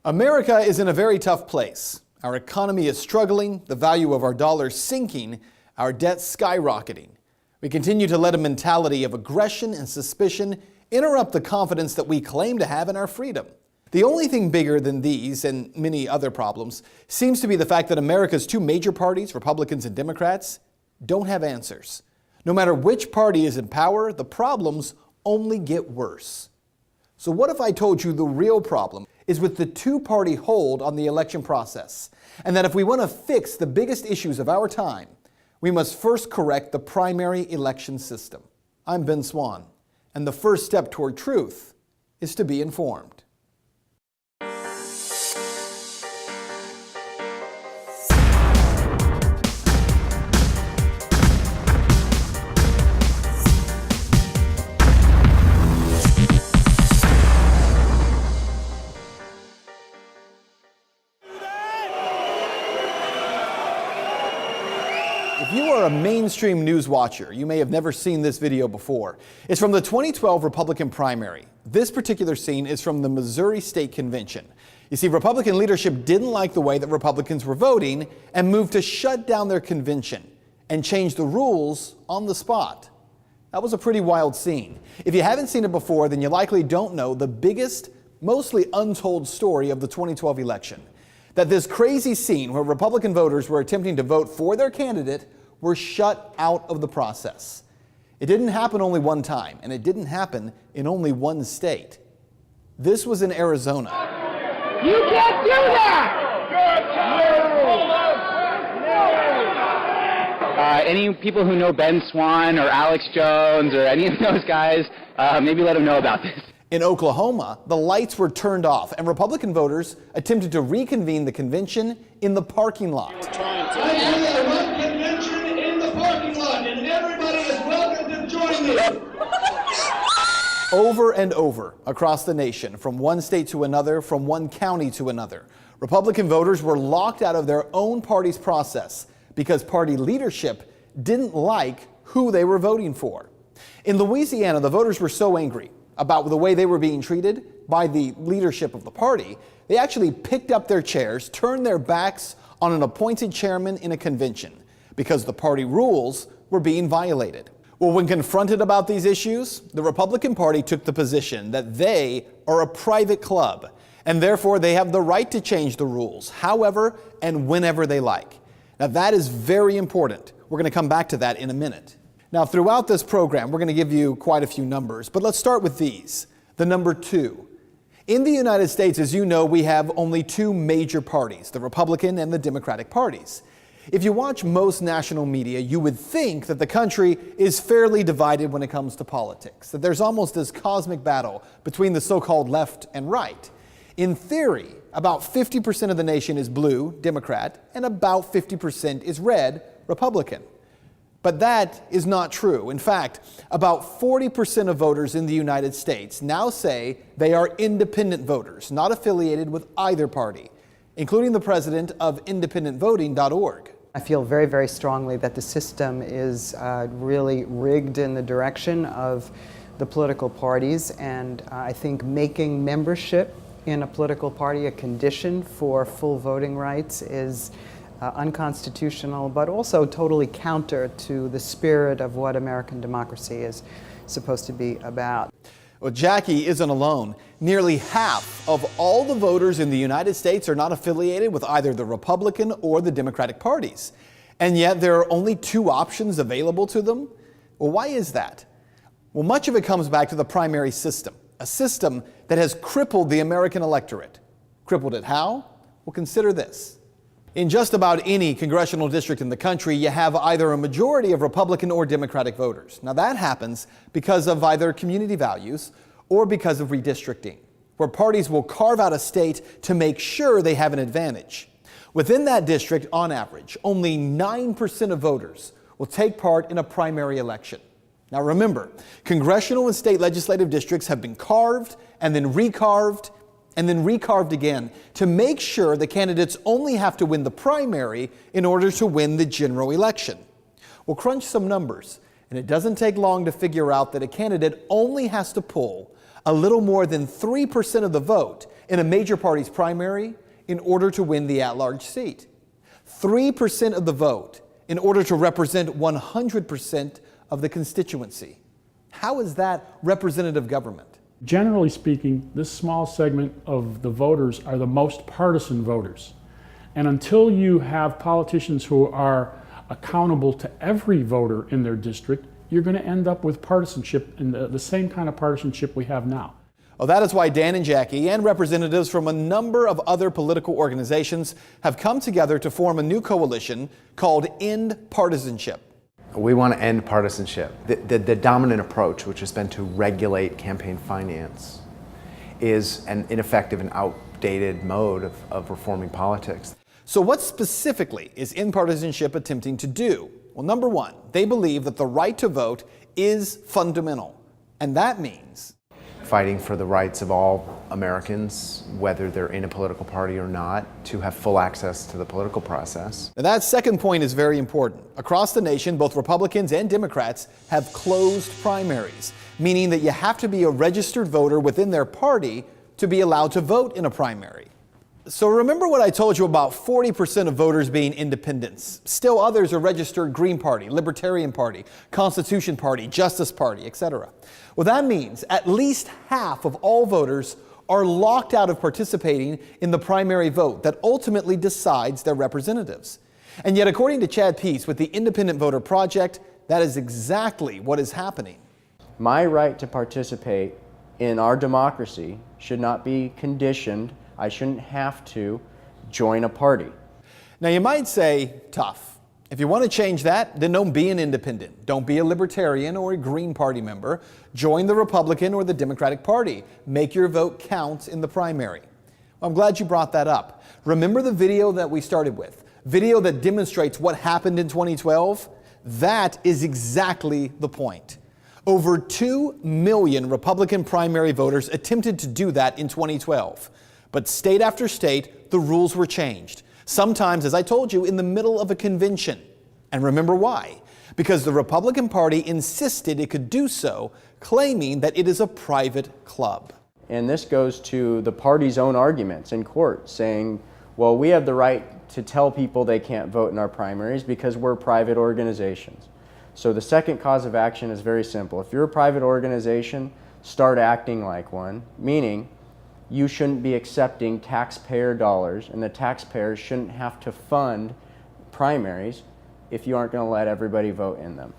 America is in a very tough place. Our economy is struggling, the value of our dollar sinking, our debt skyrocketing. We continue to let a mentality of aggression and suspicion interrupt the confidence that we claim to have in our freedom. The only thing bigger than these and many other problems seems to be the fact that America's two major parties, Republicans and Democrats, don't have answers. No matter which party is in power, the problems only get worse. So what if I told you the real problem is with the two-party hold on the election process, and that if we want to fix the biggest issues of our time, we must first correct the primary election system? I'm Ben Swann, and the first step toward truth is to be informed. If you are a mainstream news watcher, you may have never seen this video before. It's from the 2012 Republican primary. This particular scene is from the Missouri State Convention. You see, Republican leadership didn't like the way that Republicans were voting and moved to shut down their convention and change the rules on the spot. That was a pretty wild scene. If you haven't seen it before, then you likely don't know the biggest, mostly untold story of the 2012 election. That this crazy scene where Republican voters were attempting to vote for their candidate were shut out of the process. It didn't happen only one time, and it didn't happen in only one state. This was in Arizona. You can't do that! Any people who know Ben Swann or Alex Jones or any of those guys, maybe let them know about this. In Oklahoma, the lights were turned off, and Republican voters attempted to reconvene the convention in the parking lot. I have a convention in the parking lot, and everybody is welcome to join me. Over and over across the nation, from one state to another, from one county to another, Republican voters were locked out of their own party's process because party leadership didn't like who they were voting for. In Louisiana, the voters were so angry about the way they were being treated by the leadership of the party, they actually picked up their chairs, turned their backs on an appointed chairman in a convention because the party rules were being violated. Well, when confronted about these issues, the Republican Party took the position that they are a private club, and therefore they have the right to change the rules however and whenever they like. Now, that is very important. We're going to come back to that in a minute. Now, throughout this program, we're going to give you quite a few numbers, but let's start with these. The number 2. In the United States, as you know, we have only two major parties, the Republican and the Democratic parties. If you watch most national media, you would think that the country is fairly divided when it comes to politics, that there's almost this cosmic battle between the so-called left and right. In theory, about 50% of the nation is blue, Democrat, and about 50% is red, Republican. But that is not true. In fact, about 40% of voters in the United States now say they are independent voters, not affiliated with either party, including the president of independentvoting.org. I feel very, very strongly that the system is really rigged in the direction of the political parties, and I think making membership in a political party a condition for full voting rights is unconstitutional, but also totally counter to the spirit of what American democracy is supposed to be about. Well, Jackie isn't alone. Nearly half of all the voters in the United States are not affiliated with either the Republican or the Democratic parties. And yet there are only two options available to them. Well, why is that? Well, much of it comes back to the primary system, a system that has crippled the American electorate. Crippled it how? Well, consider this. In just about any congressional district in the country, you have either a majority of Republican or Democratic voters. Now, that happens because of either community values or because of redistricting, where parties will carve out a state to make sure they have an advantage. Within that district, on average, only 9% of voters will take part in a primary election. Now, remember, congressional and state legislative districts have been carved and then recarved and then recarved again to make sure the candidates only have to win the primary in order to win the general election. We'll crunch some numbers, and it doesn't take long to figure out that a candidate only has to pull a little more than 3% of the vote in a major party's primary in order to win the at-large seat. 3% of the vote in order to represent 100% of the constituency. How is that representative government? Generally speaking, this small segment of the voters are the most partisan voters. And until you have politicians who are accountable to every voter in their district, you're going to end up with partisanship, and the same kind of partisanship we have now. Well, that is why Dan and Jackie and representatives from a number of other political organizations have come together to form a new coalition called End Partisanship. We want to end partisanship. The dominant approach, which has been to regulate campaign finance, is an ineffective and outdated mode of reforming politics. So what specifically is End Partisanship attempting to do? Well, number one, they believe that the right to vote is fundamental, and that means fighting for the rights of all Americans, whether they're in a political party or not, to have full access to the political process. Now, that second point is very important. Across the nation, both Republicans and Democrats have closed primaries, meaning that you have to be a registered voter within their party to be allowed to vote in a primary. So remember what I told you about 40% of voters being independents. Still others are registered Green Party, Libertarian Party, Constitution Party, Justice Party, etc. Well, that means at least half of all voters are locked out of participating in the primary vote that ultimately decides their representatives. And yet, according to Chad Peace with the Independent Voter Project, that is exactly what is happening. My right to participate in our democracy should not be conditioned. I shouldn't have to join a party. Now you might say, tough. If you want to change that, then don't be an independent. Don't be a Libertarian or a Green Party member. Join the Republican or the Democratic Party. Make your vote count in the primary. Well, I'm glad you brought that up. Remember the video that we started with? Video that demonstrates what happened in 2012? That is exactly the point. Over 2 million Republican primary voters attempted to do that in 2012. But state after state, the rules were changed. Sometimes, as I told you, in the middle of a convention. And remember why? Because the Republican Party insisted it could do so, claiming that it is a private club. And this goes to the party's own arguments in court, saying, well, we have the right to tell people they can't vote in our primaries because we're private organizations. So the second cause of action is very simple. If you're a private organization, start acting like one, meaning you shouldn't be accepting taxpayer dollars, and the taxpayers shouldn't have to fund primaries if you aren't going to let everybody vote in them.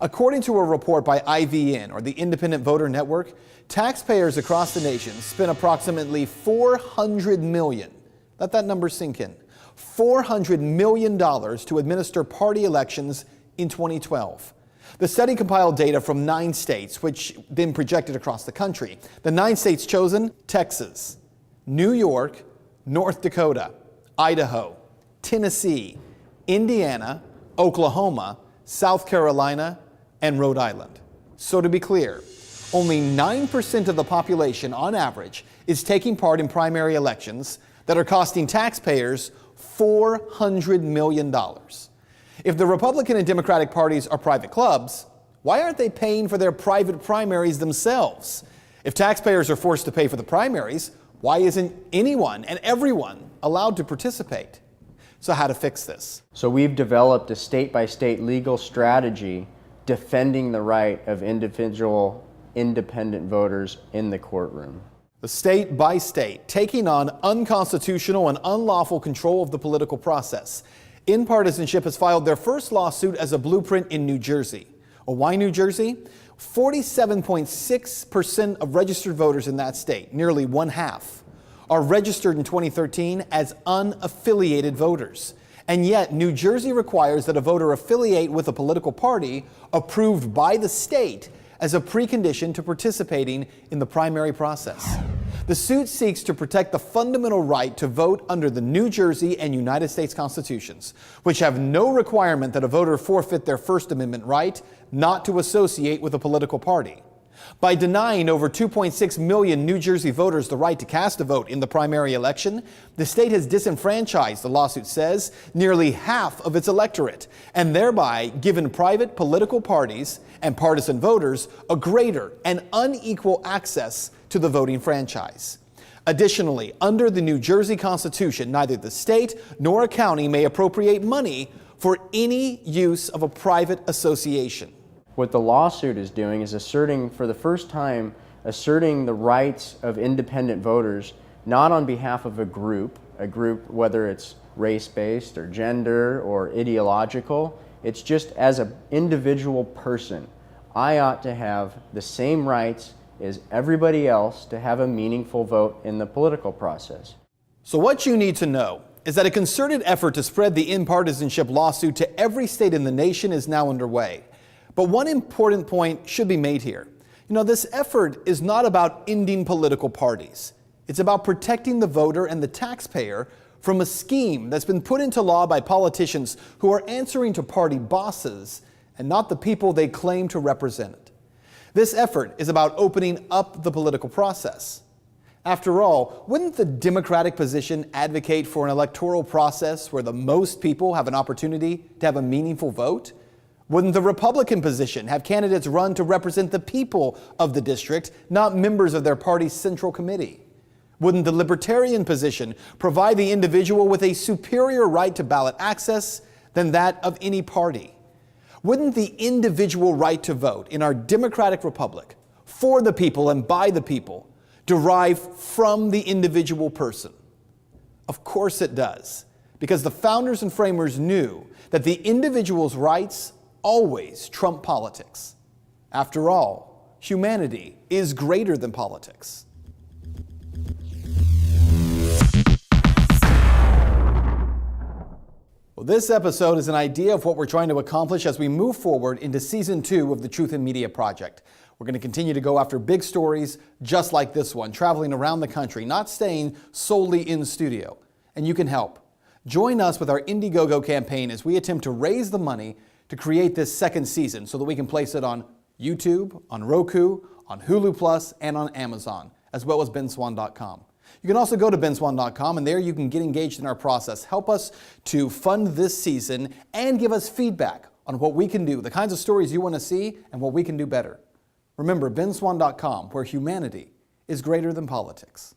According to a report by IVN, or the Independent Voter Network, taxpayers across the nation spent approximately $400 million. Let that number sink in. $400 million to administer party elections in 2012. The study compiled data from 9 states, which then projected across the country. The 9 states chosen: Texas, New York, North Dakota, Idaho, Tennessee, Indiana, Oklahoma, South Carolina, and Rhode Island. So to be clear, only 9% of the population on average is taking part in primary elections that are costing taxpayers $400 million. If the Republican and Democratic parties are private clubs, why aren't they paying for their private primaries themselves? If taxpayers are forced to pay for the primaries, why isn't anyone and everyone allowed to participate? So how to fix this? So we've developed a state-by-state legal strategy defending the right of individual independent voters in the courtroom. The state by state, taking on unconstitutional and unlawful control of the political process. End Partisanship has filed their first lawsuit as a blueprint in New Jersey. Well, why New Jersey? 47.6% of registered voters in that state, nearly one half, are registered in 2013 as unaffiliated voters. And yet, New Jersey requires that a voter affiliate with a political party approved by the state as a precondition to participating in the primary process. The suit seeks to protect the fundamental right to vote under the New Jersey and United States Constitutions, which have no requirement that a voter forfeit their First Amendment right not to associate with a political party. By denying over 2.6 million New Jersey voters the right to cast a vote in the primary election, the state has disenfranchised, the lawsuit says, nearly half of its electorate, and thereby given private political parties and partisan voters a greater and unequal access to the voting franchise. Additionally, under the New Jersey Constitution, neither the state nor a county may appropriate money for any use of a private association. What the lawsuit is doing is asserting, for the first time, asserting the rights of independent voters, not on behalf of a group, whether it's race-based or gender or ideological. It's just as an individual person, I ought to have the same rights as everybody else to have a meaningful vote in the political process. So what you need to know is that a concerted effort to spread the in-partisanship lawsuit to every state in the nation is now underway. But one important point should be made here. You know, this effort is not about ending political parties. It's about protecting the voter and the taxpayer from a scheme that's been put into law by politicians who are answering to party bosses and not the people they claim to represent. This effort is about opening up the political process. After all, wouldn't the Democratic position advocate for an electoral process where the most people have an opportunity to have a meaningful vote? Wouldn't the Republican position have candidates run to represent the people of the district, not members of their party's central committee? Wouldn't the Libertarian position provide the individual with a superior right to ballot access than that of any party? Wouldn't the individual right to vote in our democratic republic, for the people and by the people, derive from the individual person? Of course it does, because the founders and framers knew that the individual's rights always trump politics. After all, humanity is greater than politics. Well, this episode is an idea of what we're trying to accomplish as we move forward into Season 2 of the Truth in Media Project. We're going to continue to go after big stories just like this one, traveling around the country, not staying solely in studio. And you can help. Join us with our Indiegogo campaign as we attempt to raise the money to create this second season so that we can place it on YouTube, on Roku, on Hulu Plus, and on Amazon, as well as benswann.com. You can also go to benswann.com, and there you can get engaged in our process. Help us to fund this season and give us feedback on what we can do, the kinds of stories you want to see, and what we can do better. Remember, benswann.com, where humanity is greater than politics.